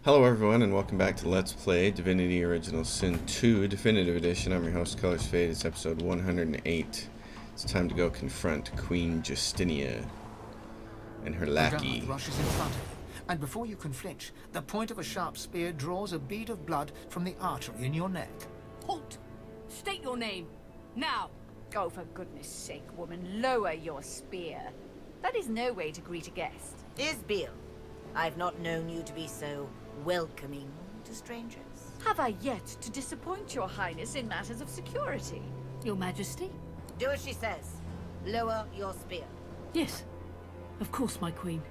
Hello everyone and welcome back to Let's Play Divinity Original Sin 2 Definitive Edition. I'm your host, Colors Fade. It's episode 108. It's time to go confront Queen Justinia and her lackey. The guard rushes in front of you, and before you can flinch, the point of a sharp spear draws a bead of blood from the artery in your neck. Halt! State your name, now! Oh, for goodness sake, woman, lower your spear. That is no way to greet a guest. Isbiel, I've not known you to be so welcoming to strangers. Have I yet to disappoint your highness in matters of security? Your Majesty? Do as she says. Lower your spear. Yes, of course, my queen.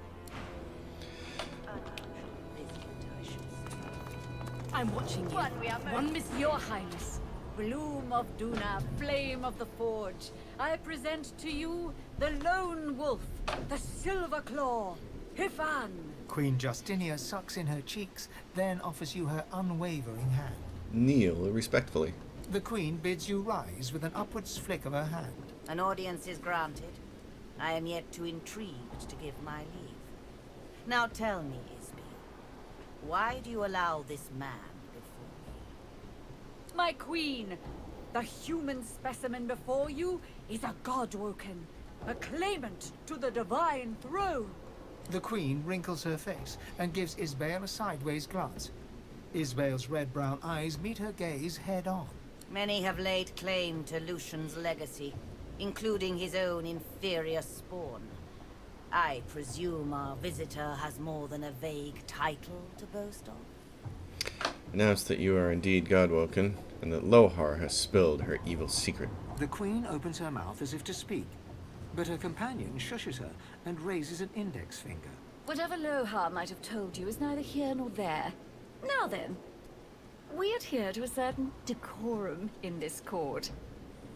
I'm watching you. One miss your highness. Bloom of Duna, flame of the forge. I present to you the lone wolf, the silver claw, Hifan. Queen Justinia sucks in her cheeks, then offers you her unwavering hand. Kneel respectfully. The Queen bids you rise with an upwards flick of her hand. An audience is granted. I am yet too intrigued to give my leave. Now tell me, Isbiel, why do you allow this man before me? My queen, the human specimen before you is a god-woken, a claimant to the divine throne. The Queen wrinkles her face and gives Isbael a sideways glance. Isbael's red-brown eyes meet her gaze head-on. Many have laid claim to Lucian's legacy, including his own inferior spawn. I presume our visitor has more than a vague title to boast of? Announce that you are indeed Godwoken, and that Lohar has spilled her evil secret. The Queen opens her mouth as if to speak, but her companion shushes her and raises an index finger. Whatever Lohar might have told you is neither here nor there. Now then, we adhere to a certain decorum in this court.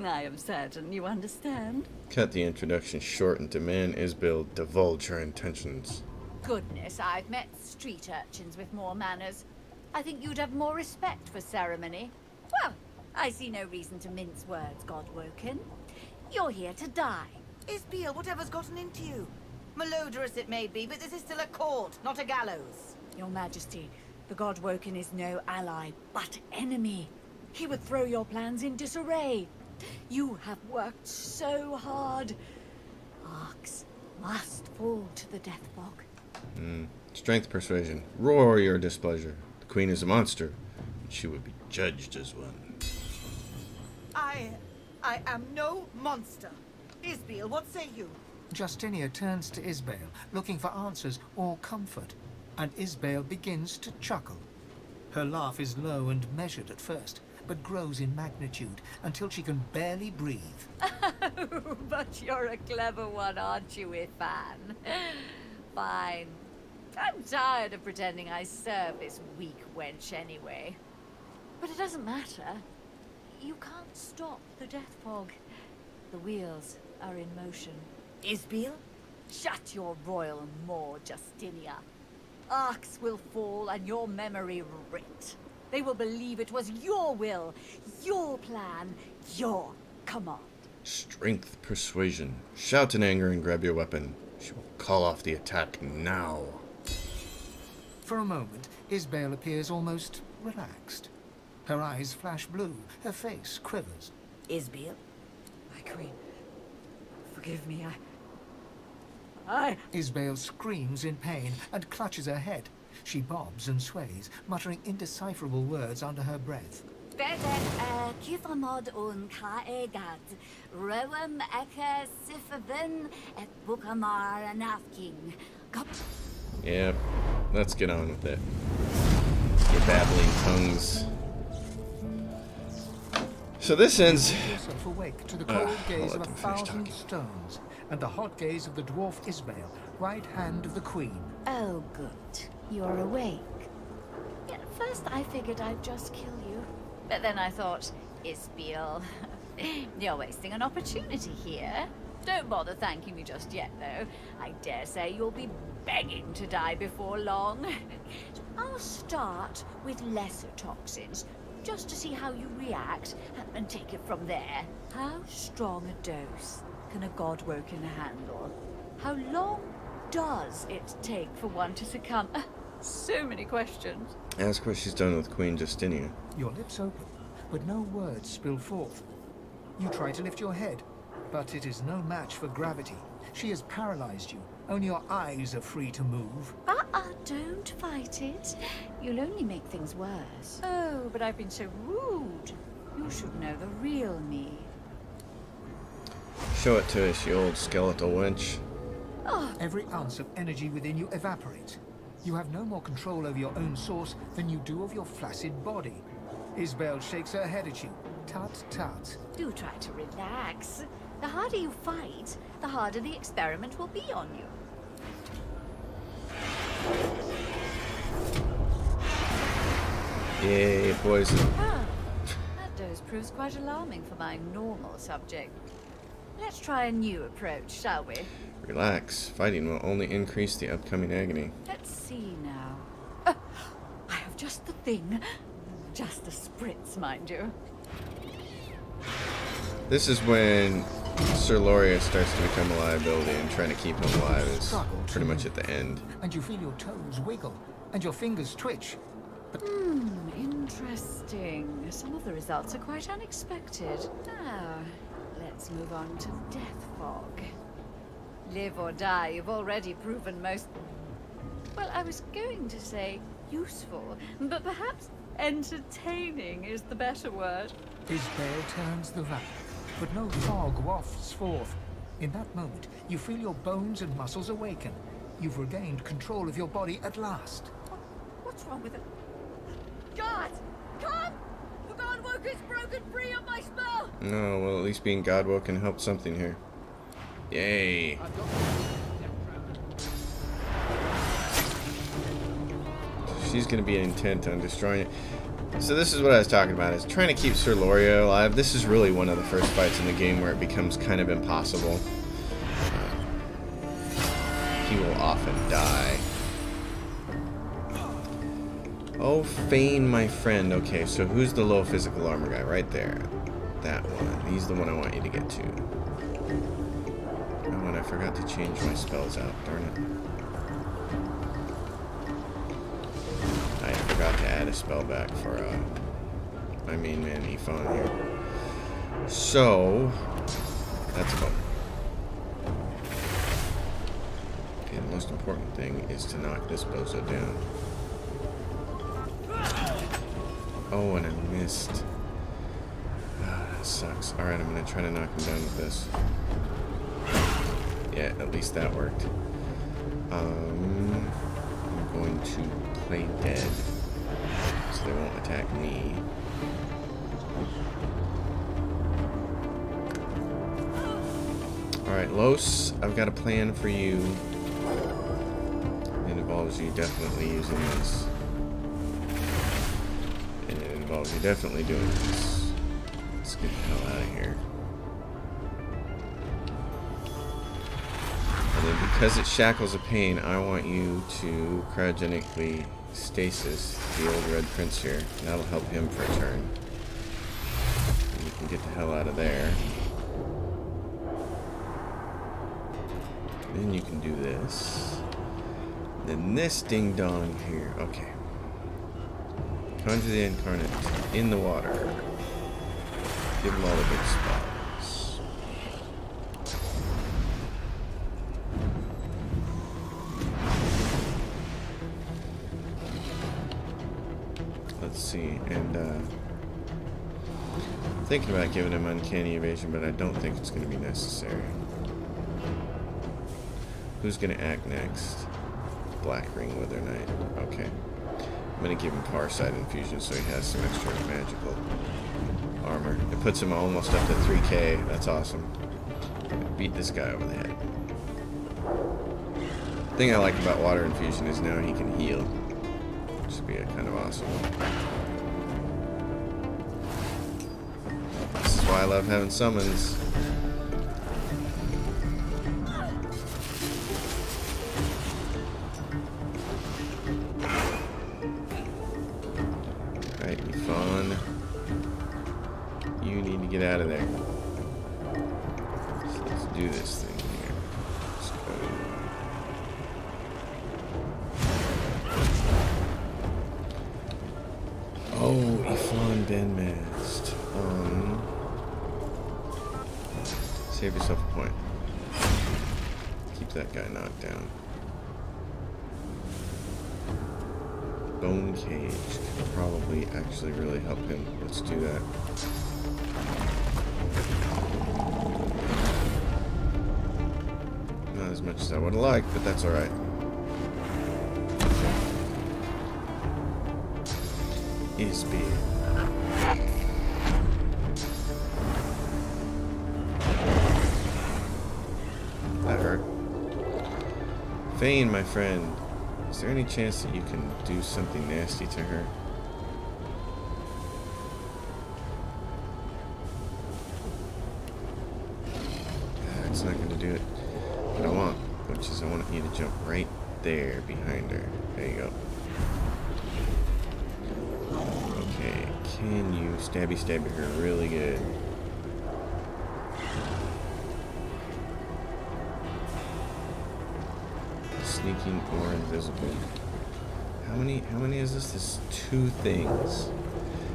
I am certain you understand. Cut the introduction short and demand Isbiel divulge her intentions. Goodness, I've met street urchins with more manners. I think you'd have more respect for ceremony. Well, I see no reason to mince words, Godwoken. You're here to die. Isbiel, whatever's gotten into you? Malodorous it may be, but this is still a court, not a gallows. Your Majesty, the Godwoken is no ally, but enemy. He would throw your plans in disarray. You have worked so hard. Arcs must fall to the death fog. Strength persuasion. Roar your displeasure. The Queen is a monster, and she would be judged as one. I am no monster. Isbiel, what say you? Justinia turns to Isbael, looking for answers or comfort, and Isbael begins to chuckle. Her laugh is low and measured at first, but grows in magnitude until she can barely breathe. Oh, but you're a clever one, aren't you, Ifan? Fine. I'm tired of pretending I serve this weak wench anyway. But it doesn't matter. You can't stop the death fog. The wheels are in motion. Isbiel? Shut your royal maw, Justinia. Arcs will fall and your memory writ. They will believe it was your will, your plan, your command. Strength persuasion. Shout in anger and grab your weapon. She will call off the attack now. For a moment, Isbael appears almost relaxed. Her eyes flash blue, her face quivers. Isbiel? My queen, forgive me, Isbael screams in pain and clutches her head. She bobs and sways, muttering indecipherable words under her breath. Kifamod un kaegad, rewem eke sifavin et bukamar anafking. Yep, let's get on with it. You babbling tongues. So this ends... Yourself awake to the cold gaze I'll of let a them finish thousand talking. stones, and the hot gaze of the dwarf Isbael, right hand of the Queen. Oh, good. You're awake. At first I figured I'd just kill you. But then I thought, Isbiel, you're wasting an opportunity here. Don't bother thanking me just yet, though. I dare say you'll be begging to die before long. I'll start with lesser toxins, just to see how you react, and take it from there. How strong a dose can a Godwoken handle? How long does it take for one to succumb? So many questions. Ask what she's done with Queen Justinia. Your lips open, but no words spill forth. You try to lift your head, but it is no match for gravity. She has paralyzed you. Only your eyes are free to move. Don't fight it. You'll only make things worse. Oh, but I've been so rude. You should know the real me. Show it to us, you old skeletal wench. Every ounce of energy within you evaporates. You have no more control over your own source than you do of your flaccid body. Isbel shakes her head at you. Tut tut. Do try to relax. The harder you fight, the harder the experiment will be on you. Yay, poison. That dose proves quite alarming for my normal subject. Let's try a new approach, shall we? Relax. Fighting will only increase the upcoming agony. Let's see now. I have just the thing. Just a spritz, mind you. This is when Sir Loria starts to become a liability, and trying to keep him alive is pretty much at the end. And you feel your toes wiggle, and your fingers twitch. Interesting. Some of the results are quite unexpected. Now, let's move on to Death Fog. Live or die, you've already proven most... Well, I was going to say useful, but perhaps entertaining is the better word. Isbel turns the valve, but no fog wafts forth. In that moment, you feel your bones and muscles awaken. You've regained control of your body at last. What's wrong with it? God! Come! The Godwoker's broken free of my spell! No, well, at least being Godwoken helped something here. Yay. She's going to be intent on destroying it. So this is what I was talking about, is trying to keep Sir Loria alive. This is really one of the first fights in the game where it becomes kind of impossible. He will often die. Oh, Fane, my friend. Okay, so who's the low physical armor guy? Right there. That one. He's the one I want you to get to. Oh, and I forgot to change my spells out. Darn it. I forgot to add a spell back for my main man, Ifan here. So, that's about it. Okay, the most important thing is to knock this bozo down. Oh, and I missed. Ah, that sucks. Alright, I'm going to try to knock him down with this. Yeah, at least that worked. I'm going to play dead, so they won't attack me. Alright, Los, I've got a plan for you. It involves you definitely using this. And it involves you definitely doing this. Let's get the hell out of here. And then because it shackles a pain, I want you to cryogenically stasis the old Red Prince here. That'll help him for a turn. And you can get the hell out of there. Then you can do this. Then this ding dong here. Okay. Conjure the incarnate in the water. Give him all the big spells. Let's see, and thinking about giving him uncanny evasion, but I don't think it's going to be necessary. Who's going to act next? Black Ring Wither Knight. Okay. I'm going to give him Farsight Infusion so he has some extra magical armor. It puts him almost up to 3k. That's awesome. Beat this guy over the head. The thing I like about Water Infusion is now he can heal. Which would be kind of awesome. This is why I love having summons. Get out of there. So let's do this thing here. Let's go. been missed. Save yourself a point. Keep that guy knocked down. Bone cage could probably actually really help him. Let's do that. Not as much as I would have liked, but that's alright. Isby. That hurt. Fane, my friend. Is there any chance that you can do something nasty to her? It's not going to do it. What I want, which is I want you to jump right there behind her. There you go. Okay, can you stabby her really good? Sneaking or invisible. How many is this? This is 2 things.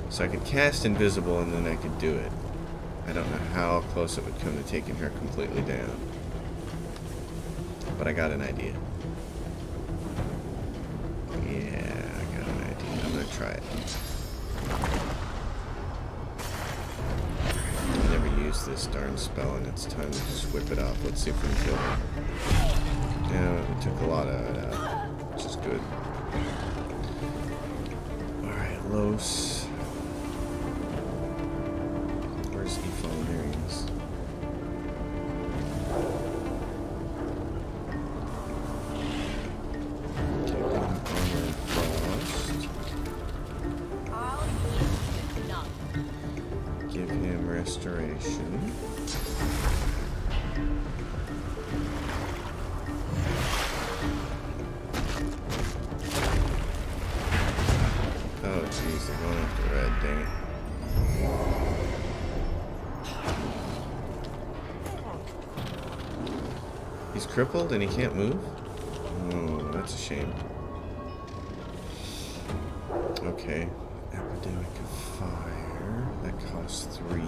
So I could cast invisible and then I could do it. I don't know how close it would come to taking her completely down. But I got an idea. Yeah, I got an idea. I'm gonna try it. I never used this darn spell and it's time to just whip it off. Let's see if we can kill her. Yeah, we took a lot of it out, which is good. Alright, Los. Where's Ephon Bearings? Give him armor frost. Give him restoration. Oh jeez, they're going after red, dang it. He's crippled and he can't move? Oh, that's a shame. Okay. Epidemic of Fire. That costs 3.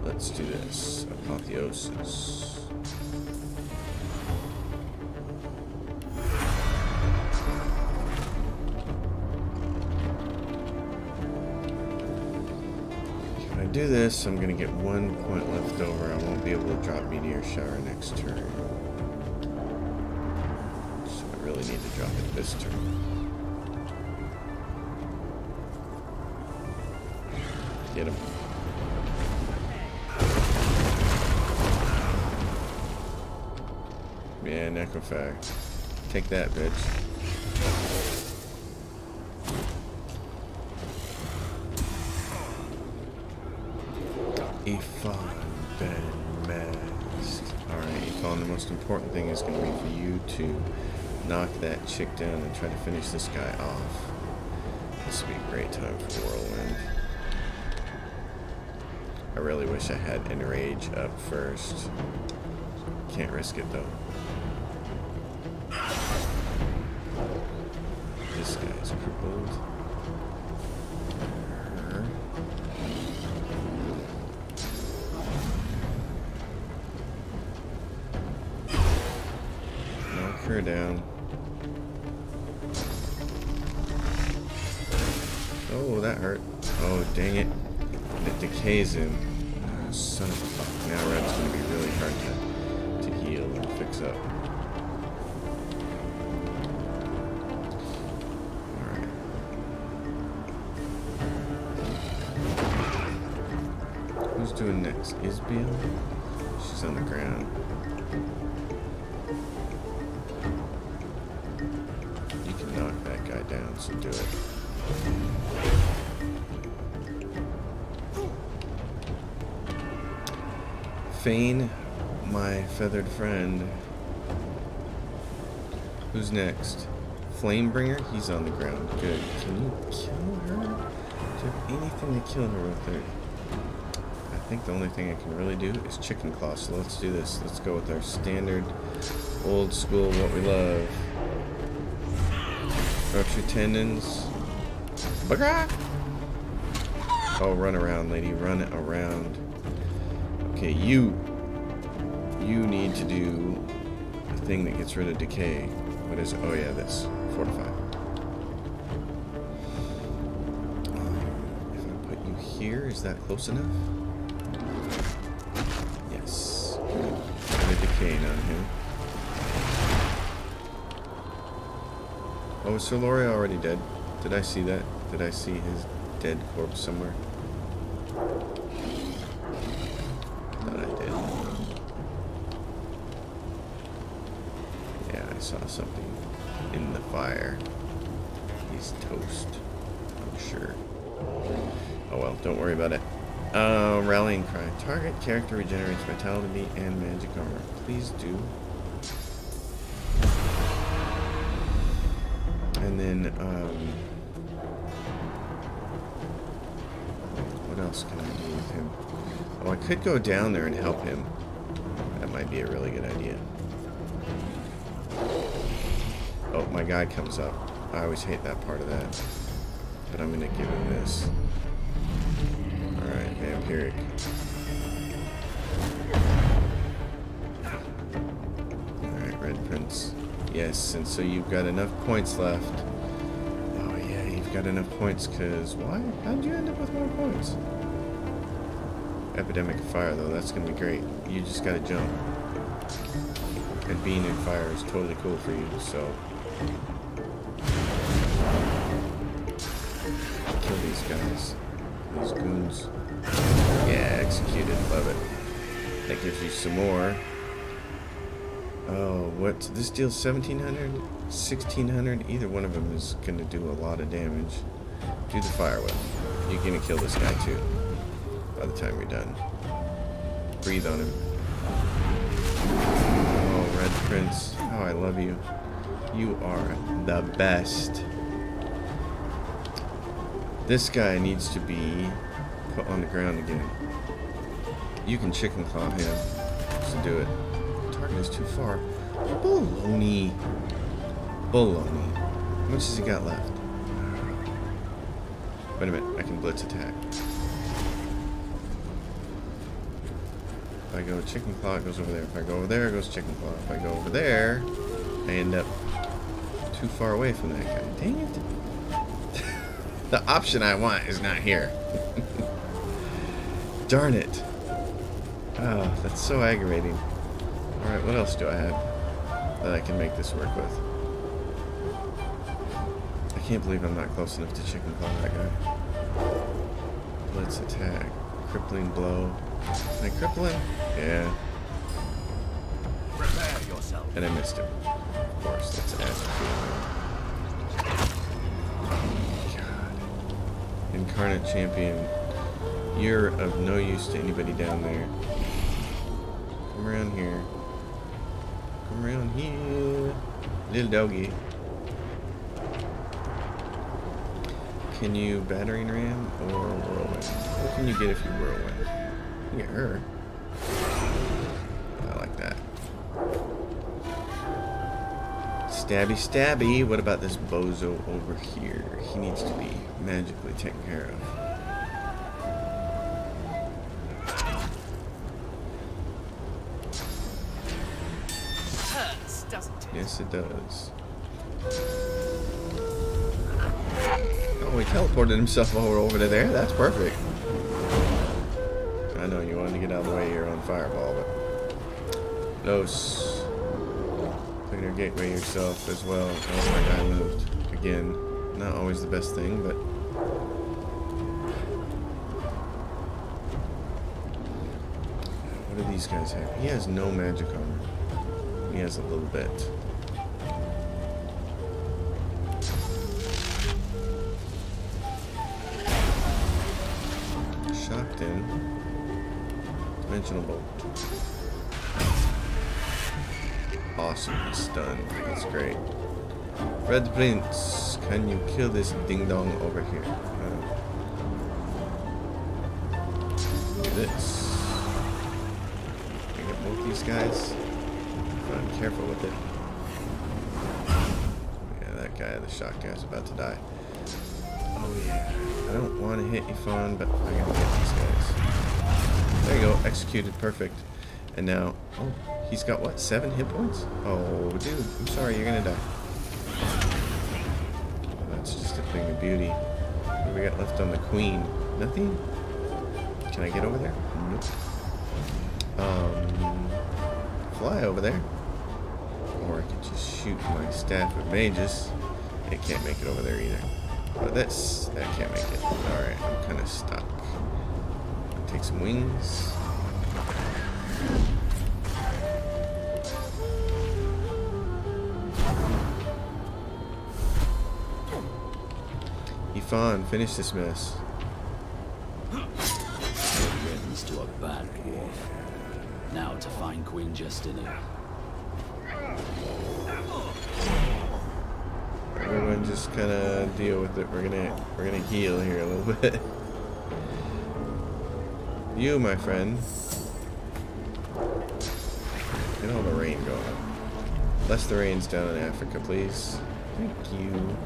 Let's do this. Apotheosis. Do this, I'm gonna get 1 point left over. I won't be able to drop Meteor Shower next turn. So I really need to drop it this turn. Get him. Yeah, Necrophag. Take that, bitch. Ephon been masked. Alright, Ephon, the most important thing is going to be for you to knock that chick down and try to finish this guy off. This would be a great time for Whirlwind. I really wish I had Enrage up first. Can't risk it though. This guy's crippled. Her. Knock her down. Oh, that hurt. Oh, dang it. It decays him. Oh, son of a fuck. Now Red's going to be really hard to heal and fix up. Alright. Who's doing next? Isbiel? She's on the ground. You can knock that guy down, so do it. Fane, my feathered friend. Who's next? Flamebringer? He's on the ground. Good. Can you kill her? Do you have anything to kill her with her? I think the only thing I can really do is chicken claw, so let's do this. Let's go with our standard, old school, what we love. Rupture tendons. Bugger! Oh, run around, lady. Run around. Okay, you need to do a thing that gets rid of decay. What is it? Oh yeah, this. Fortify. If I put you here, is that close enough? Yes. Rid of decay on him. Oh, is Sir Lori already dead? Did I see that? Did I see his dead corpse somewhere? Thought I did. Yeah, I saw something in the fire. He's toast, I'm sure. Oh well, don't worry about it. Rallying cry. Target character regenerates vitality and magic armor. Please do. And then, what else can I do with him? Oh, I could go down there and help him. That might be a really good idea. Oh, my guy comes up. I always hate that part of that. But I'm going to give him this. Alright, vampiric. Alright, Red Prince. Yes, and so you've got enough points left. Oh yeah, you've got enough points, because why? How'd you end up with more points? Epidemic of Fire, though, that's going to be great. You just got to jump. And being in fire is totally cool for you, so... Kill these guys. These goons. Yeah, executed. Love it. That gives you some more. Oh, what? This deals 1,700? 1,600? Either one of them is going to do a lot of damage. Do the fire whip. You're going to kill this guy too. By the time you're done. Breathe on him. Oh, Red Prince. Oh, I love you. You are the best. This guy needs to be put on the ground again. You can chicken claw him. So do it. Target is too far. Baloney. Baloney. How much has he got left? Wait a minute. I can blitz attack. If I go chicken claw, it goes over there. If I go over there, it goes chicken claw. If I go over there, I end up too far away from that guy. Dang it. The option I want is not here. Darn it. Oh, that's so aggravating. Alright, what else do I have that I can make this work with? I can't believe I'm not close enough to chicken claw that guy. Blitz attack. Crippling blow. Can I cripple him? Yeah. Prepare yourself. And I missed him. Of course, that's atrophy. God. Incarnate champion. You're of no use to anybody down there. Come around here. Come around here. Little doggy. Can you battering ram or whirlwind? What can you get if you whirlwind? You can get her. I like that. Stabby stabby. What about this bozo over here? He needs to be magically taken care of. Hurts, doesn't it? Yes, it does. Oh, he teleported himself over to there. That's perfect. I know you wanted to get out of the way here on Fireball, but... Los. Clear gateway yourself as well. Oh, my guy moved. Again, not always the best thing, but... What do these guys have? He has no magic armor. He has a little bit. Shocked in. Dimensional bolt. Awesome, he's stunned. That's great. Red Prince, can you kill this ding dong over here? Do this. Can I get both these guys? If I'm careful with it. Yeah, that guy, the shock guy's about to die. Oh yeah. I don't want to hit Ifan, but I gotta get these guys. There you go. Executed. Perfect. And now, oh, he's got what? 7 hit points? Oh, dude. I'm sorry. You're gonna die. Oh, that's just a thing of beauty. What do we got left on the queen? Nothing? Can I get over there? Nope. Fly over there. Or I could just shoot my staff of mages. It can't make it over there either. But that can't make it. Alright, I'm kind of stuck. Take some wings. Ifan, finish this mess. Begins to a bad war. Now to find Queen Justinia. Everyone just kind of deal with it. We're gonna heal here a little bit. You, my friend. Get all the rain going. Less the rain's down in Africa, please. Thank you.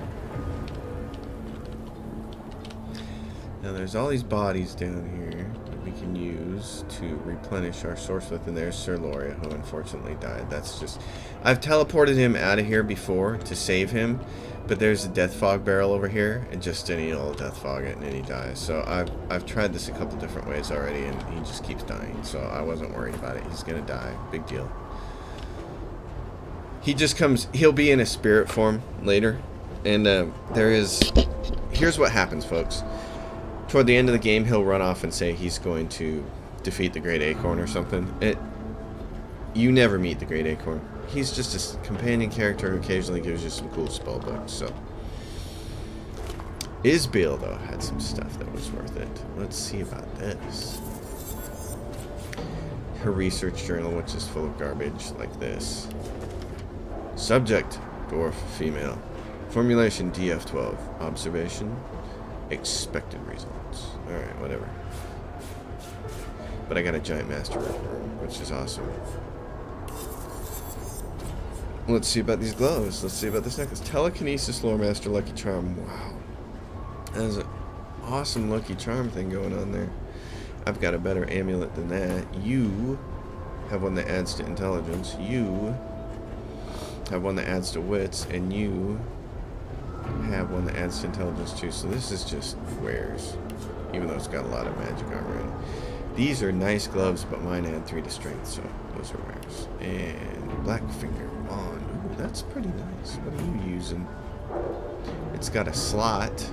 Now there's all these bodies down here that we can use to replenish our source with, and there's Sir Loria, who unfortunately died. That's just... I've teleported him out of here before to save him, but there's a death fog barrel over here, and Justinia will death fog it, and then he dies. So I've tried this a couple different ways already, and he just keeps dying, so I wasn't worried about it. He's gonna die. Big deal. He just comes... He'll be in a spirit form later, and there is... Here's what happens, folks. Toward the end of the game, he'll run off and say he's going to defeat the Great Acorn or something. You never meet the Great Acorn. He's just a companion character who occasionally gives you some cool spell books. So, Isbeel, though, had some stuff that was worth it. Let's see about this. Her research journal, which is full of garbage like this. Subject, dwarf, female. Formulation, DF12. Observation, expected results. Alright, whatever. But I got a giant master room, which is awesome. Let's see about these gloves. Let's see about this necklace. Telekinesis, Lore Master, Lucky Charm. Wow. That's an awesome Lucky Charm thing going on there. I've got a better amulet than that. You have one that adds to intelligence. You have one that adds to wits. And you have one that adds to intelligence too. So this is just wares, even though it's got a lot of magic armor in it. These are nice gloves, but mine add 3 to strength, so those are wares. And black finger wand. Ooh, that's pretty nice. What are you using? It's got a slot.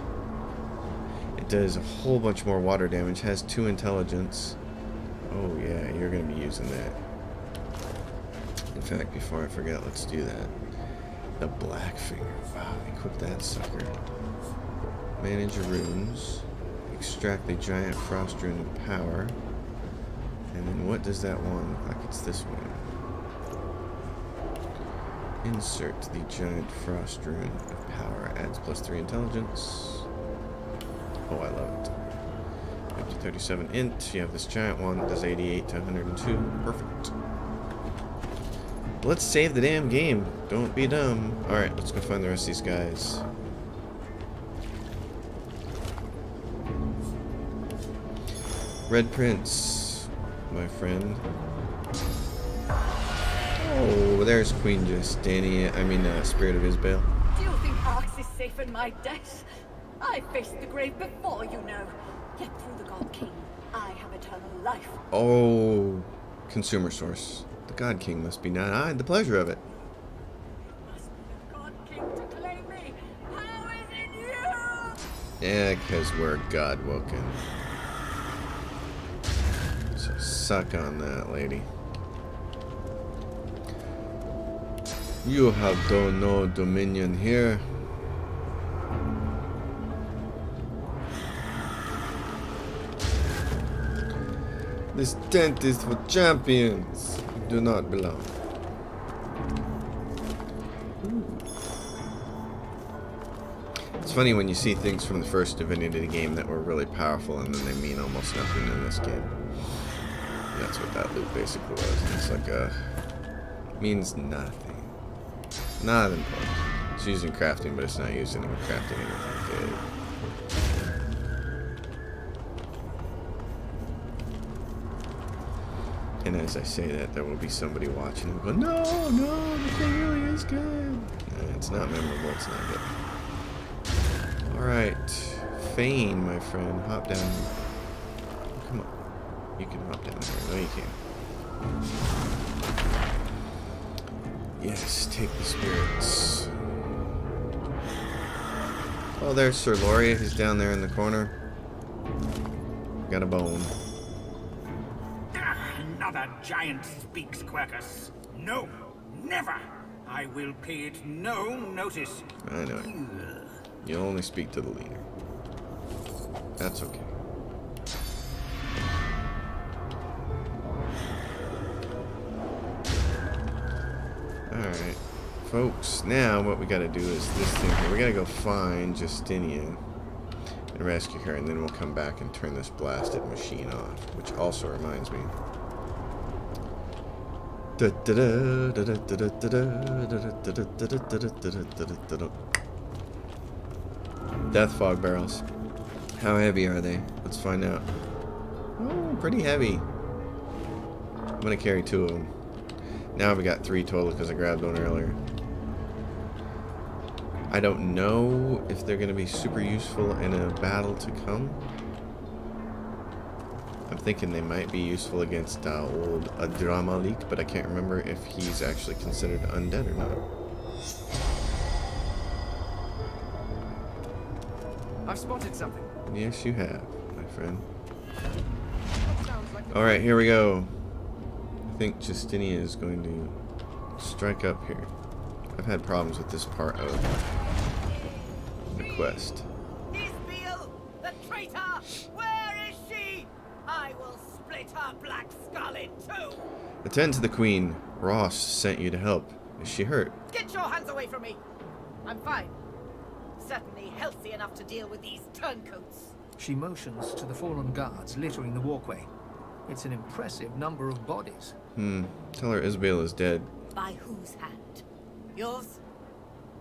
It does a whole bunch more water damage. Has 2 intelligence. Oh yeah, you're gonna be using that. In fact, before I forget, let's do that. The black finger. Wow, equip that sucker. Manage your runes. Extract the giant frost rune of power. And then what does that one look like? It's this one. Insert the giant frost rune of power. Adds +3 intelligence. Oh, I love it. Up to 37 int. You have this giant one that does 88 to 102. Perfect. Let's save the damn game. Don't be dumb. Alright, let's go find the rest of these guys. Red Prince, my friend. Oh, there's Queen Justinia. Spirit of Isbeel. Do you think Arx is safe in my death? I faced the grave before, you know. Yet through the God King, I have eternal life. Oh, consumer source. The God King must be denied the pleasure of it. Must be the God King to claim me. How is it you? Yeah, because we're God-woken. So suck on that, lady. You have no dominion here. This tent is for champions who do not belong. It's funny when you see things from the first Divinity game that were really powerful and then they mean almost nothing in this game. That's what that loop basically was. It's like means nothing. Not important. It's used in crafting, but it's not used in crafting anything good. And as I say that, there will be somebody watching and go, no, the thing really is good. It's not memorable, it's not good. Alright, Fane, my friend, hop down. Come on. You can hop down there. No, you can't. Yes, take the spirits. Oh, there's Sir Loria. He's down there in the corner. Got a bone. Another giant speaks, Quercus. No, never. I will pay it no notice. I know it. You'll only speak to the leader. That's okay. Alright. Folks, now what we gotta do is this thing here. We gotta go find Justinia and rescue her, and then we'll come back and turn this blasted machine off. Which also reminds me. Death fog barrels. How heavy are they? Let's find out. Oh, pretty heavy. I'm gonna carry 2 of them. Now we got 3 total because I grabbed one earlier. I don't know if they're gonna be super useful in a battle to come. I'm thinking they might be useful against old Adramalik, but I can't remember if he's actually considered undead or not. I've spotted something. Yes, you have, my friend. Alright, here we go. I think Justinia is going to strike up here. I've had problems with this part of the quest. Isbiel, the traitor! Where is she? I will split her black skull in 2! Attend to the queen. Ross sent you to help. Is she hurt? Get your hands away from me! I'm fine. Certainly healthy enough to deal with these turncoats. She motions to the fallen guards littering the walkway. It's an impressive number of bodies. Tell her Isabel is dead. By whose hand? Yours?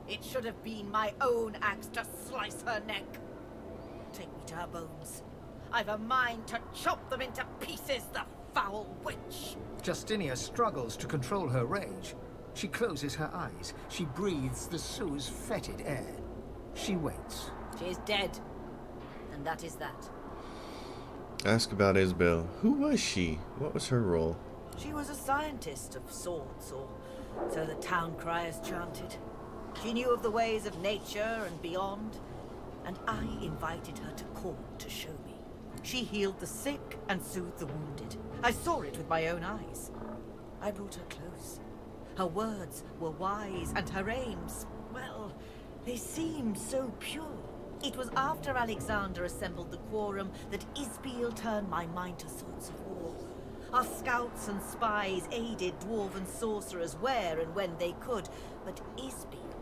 It should have been my own axe to slice her neck. Take me to her bones. I've a mind to chop them into pieces, the foul witch. Justinia struggles to control her rage. She closes her eyes. She breathes the Sue's fetid air. She waits. She is dead. And that is that. Ask about Isabel. Who was she? What was her role? She was a scientist of sorts, or so the town criers chanted. She knew of the ways of nature and beyond, and I invited her to court to show me. She healed the sick and soothed the wounded. I saw it with my own eyes. I brought her close. Her words were wise, and her aims, well, they seemed so pure. It was after Alexander assembled the quorum that Isbiel turned my mind to thoughts of war. Our scouts and spies aided dwarven sorcerers where and when they could, but Isbiel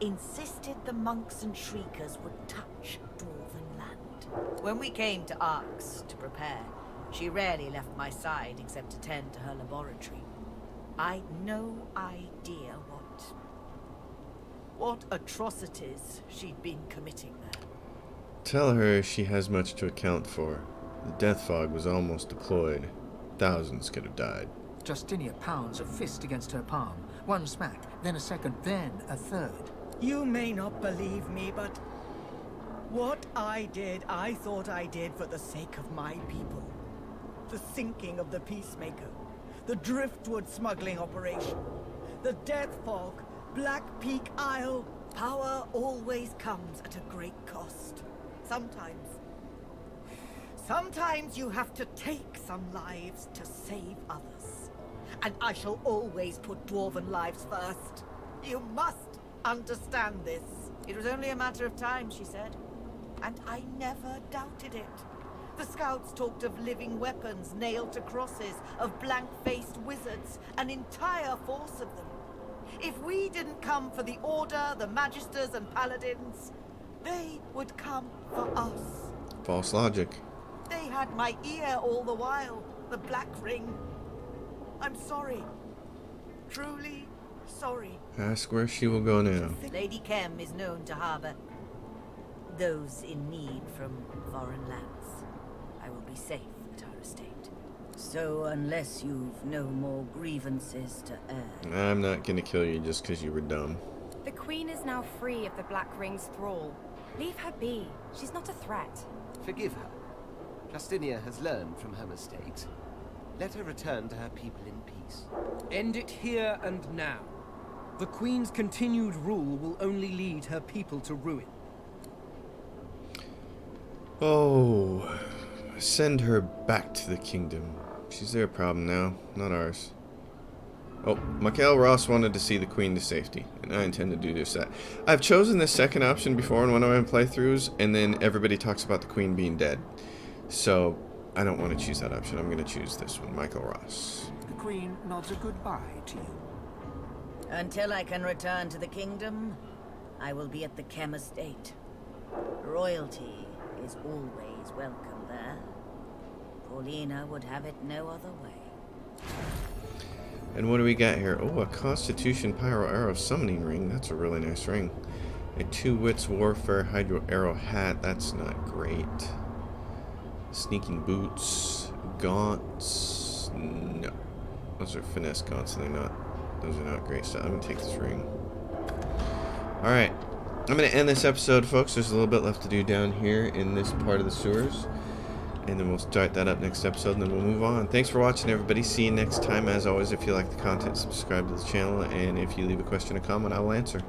insisted the monks and shriekers would touch dwarven land. When we came to Arx to prepare, she rarely left my side except to tend to her laboratory. I'd no idea what atrocities she'd been committing there. Tell her she has much to account for. The death fog was almost deployed. Thousands could have died. Justinia pounds a fist against her palm. One smack, then a second, then a third. You may not believe me, but what I did, I thought I did for the sake of my people. The sinking of the Peacemaker, the driftwood smuggling operation, the death fog, Black Peak Isle. Power always comes at a great cost. Sometimes you have to take some lives to save others. And I shall always put dwarven lives first. You must understand this. It was only a matter of time, she said. And I never doubted it. The scouts talked of living weapons nailed to crosses, of blank-faced wizards, an entire force of them. If we didn't come for the Order, the Magisters and Paladins, they would come for us. False logic. They had my ear all the while, the Black Ring. I'm sorry. Truly sorry. Ask where she will go now. Lady Kem is known to harbor those in need from foreign lands. I will be safe at our estate. So unless you've no more grievances to air... I'm not gonna kill you just because you were dumb. The Queen is now free of the Black Ring's thrall. Leave her be. She's not a threat. Forgive her. Justinia has learned from her mistakes. Let her return to her people in peace. End it here and now. The Queen's continued rule will only lead her people to ruin. Oh, send her back to the kingdom. She's their problem now, not ours. Oh, Michael Ross wanted to see the Queen to safety, and I intend to do just that. I've chosen the second option before in one of my playthroughs, and then everybody talks about the Queen being dead. So, I don't want to choose that option. I'm going to choose this one, Michael Ross. The Queen nods a goodbye to you. Until I can return to the kingdom, I will be at the Chem estate. Royalty is always welcome there. Paulina would have it no other way. And what do we got here? Oh, a Constitution Pyro Arrow Summoning Ring. That's a really nice ring. A 2 Wits Warfare Hydro Arrow Hat. That's not great. Sneaking Boots. Gaunts. No. Those are finesse gaunts, and those are not great stuff. I'm going to take this ring. Alright. I'm going to end this episode, folks. There's a little bit left to do down here in this part of the sewers. And then we'll start that up next episode, and then we'll move on. Thanks for watching, everybody. See you next time. As always, if you like the content, subscribe to the channel. And if you leave a question or comment, I will answer.